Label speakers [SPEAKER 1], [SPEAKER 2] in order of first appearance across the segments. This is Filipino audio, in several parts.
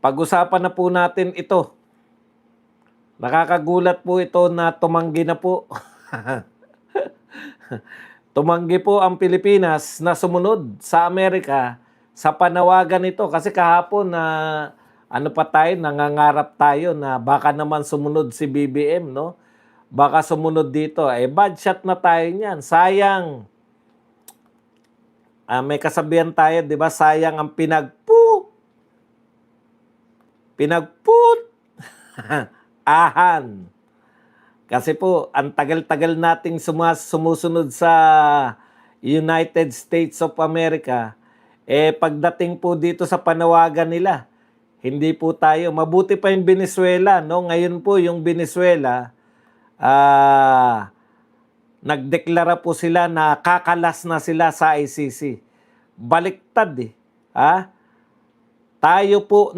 [SPEAKER 1] Pag-usapan na po natin ito. Nakakagulat po ito na tumanggi na po. Tumanggi po ang Pilipinas na sumunod sa Amerika sa panawagan nito. Kasi kahapon na nangangarap tayo na baka naman sumunod si BBM, no? Baka sumunod dito. Bad shot na tayo niyan. Sayang. May kasabihan tayo, di ba? Sayang ang pinagput ahan. Kasi po, ang tagal-tagal nating sumusunod sa United States of America, pagdating po dito sa panawagan nila, hindi po tayo. Mabuti pa yung Venezuela, no? Ngayon po yung Venezuela, nagdeklara po sila na kakalas na sila sa ICC. Baliktad eh. Ha? Tayo po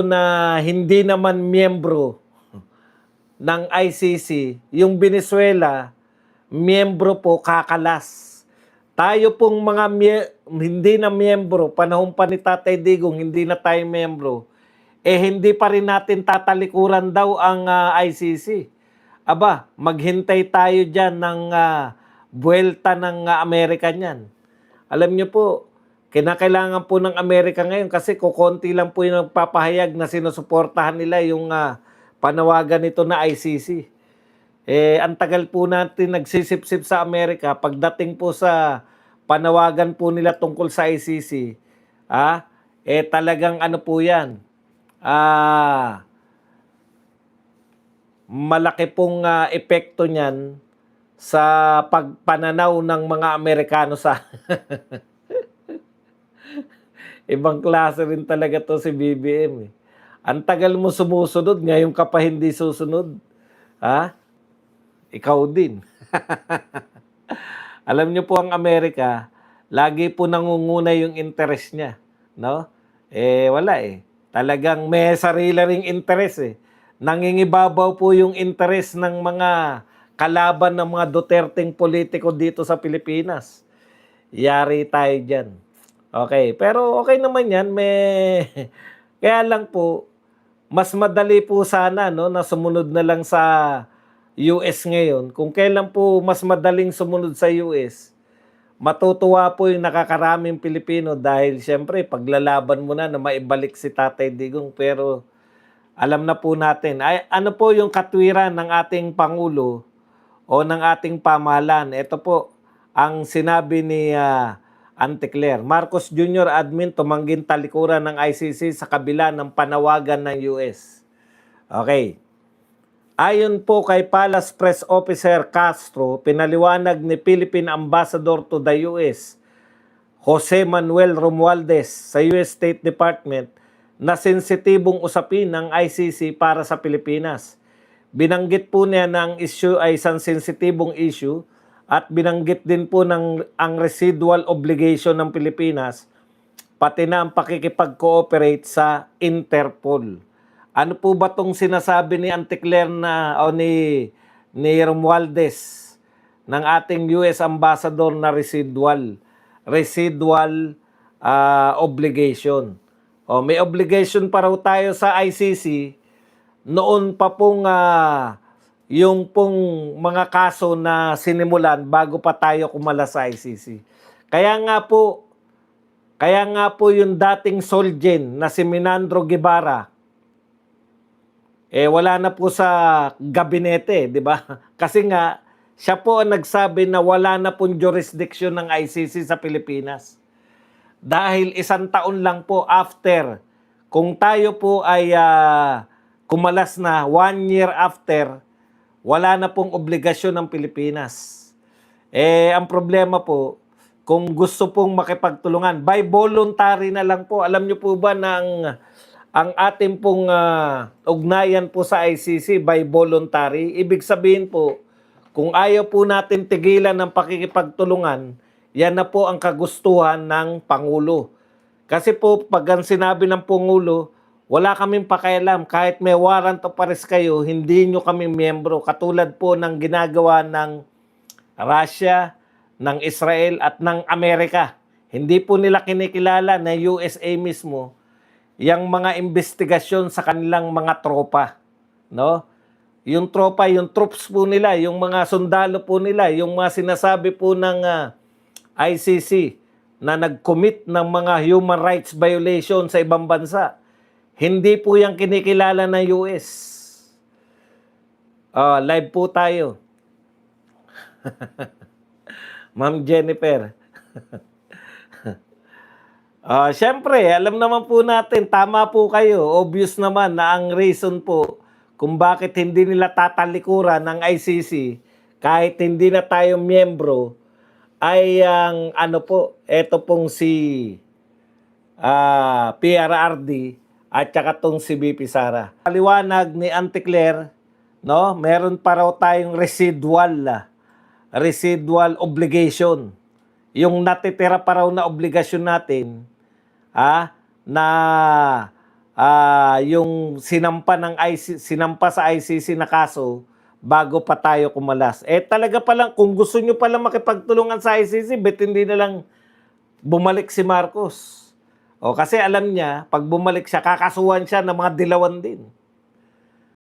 [SPEAKER 1] na hindi naman miyembro ng ICC, yung Venezuela, miyembro po kakalas. Tayo pong mga hindi na miyembro, panahon pa ni Tatay Digong, hindi na tayo miyembro, hindi pa rin natin tatalikuran daw ang ICC. Aba, maghintay tayo dyan ng buwelta ng Amerika niyan. Alam niyo po, kinakailangan po ng Amerika ngayon kasi kukonti lang po yung nagpapahayag na sinusuportahan nila yung panawagan nito na ICC. Ang tagal po natin nagsisip-sip sa Amerika, pagdating po sa panawagan po nila tungkol sa ICC, talagang ano po yan, malaki pong epekto niyan sa pagpananaw ng mga Amerikano sa ibang klase rin talaga to si BBM. Ang tagal mo sumusunod, ngayon ka pa hindi susunod. Ikaw din. Alam niyo po ang Amerika, lagi po nangunguna yung interest niya, no? Wala eh. Talagang may sarili ring interest eh. Nangingibabaw po yung interest ng mga kalaban ng mga Duterteng politiko dito sa Pilipinas. Yari tayo dyan. Okay, pero okay naman yan. Kaya lang po, mas madali po sana no, na sumunod na lang sa US ngayon. Kung kailan po mas madaling sumunod sa US, matutuwa po yung nakakaraming Pilipino dahil siyempre paglalaban mo na maibalik si Tatay Digong. Pero alam na po natin, ano po yung katwiran ng ating Pangulo o ng ating pamahalaan. Ito po ang sinabi ni Auntie Claire. Marcos Jr. admin tumangging talikuran ng ICC sa kabila ng panawagan ng US. Okay. Ayon po kay Palace Press Officer Castro, pinaliwanag ni Philippine Ambassador to the US, Jose Manuel Romualdez sa US State Department na sensitibong usapin ng ICC para sa Pilipinas. Binanggit po niya na ang issue ay isang sensitibong issue at binanggit din po ang residual obligation ng Pilipinas pati na ang pakikipag-cooperate sa Interpol. Ano po ba tong sinasabi ni Auntie Claire o ni Romualdez ng ating US Ambassador na residual obligation? May obligation pa raw tayo sa ICC noon pa pong yung pong mga kaso na sinimulan bago pa tayo kumala sa ICC. Kaya nga po yung dating Solgen na si Minandro Guevara, wala na po sa gabinete, di ba? Kasi nga, siya po ang nagsabi na wala na pong jurisdiction ng ICC sa Pilipinas. Dahil 1 taon lang po after, kung tayo po ay kumalas na 1 year after, wala na pong obligasyon ng Pilipinas. Ang problema po, kung gusto pong makipagtulungan, by voluntary na lang po. Alam niyo po ba na ang ating pong ugnayan po sa ICC by voluntary, ibig sabihin po, kung ayaw po natin tigilan ng pakikipagtulungan, yan na po ang kagustuhan ng Pangulo. Kasi po, pag ang sinabi ng Pangulo, wala kaming pakialam. Kahit may warrant of arrest kayo, hindi nyo kami miyembro. Katulad po ng ginagawa ng Russia, ng Israel at ng Amerika. Hindi po nila kinikilala na USA mismo yung mga investigasyon sa kanilang mga tropa, no? Yung tropa, yung troops po nila, yung mga sundalo po nila, yung mga sinasabi po ng ICC na nag-commit ng mga human rights violation sa ibang bansa. Hindi po yan kinikilala ng US. Live po tayo. Ma'am Jennifer. Siyempre, alam naman po natin, tama po kayo. Obvious naman na ang reason po kung bakit hindi nila tatalikuran ng ICC kahit hindi na tayo miyembro ay ang ano po, eto pong si PRRD at saka tong si BP Sara. Paliwanag ni Auntie Claire, no? Meron pa raw tayong residual obligation. Yung natitira pa raw na obligasyon natin, na yung sinampa sa ICC na kaso bago pa tayo kumalas. Talaga palang, kung gusto nyo palang makipagtulungan sa ICC, bet hindi na lang bumalik si Marcos. Kasi alam niya, pag bumalik siya, kakasuhan siya ng mga dilawan din.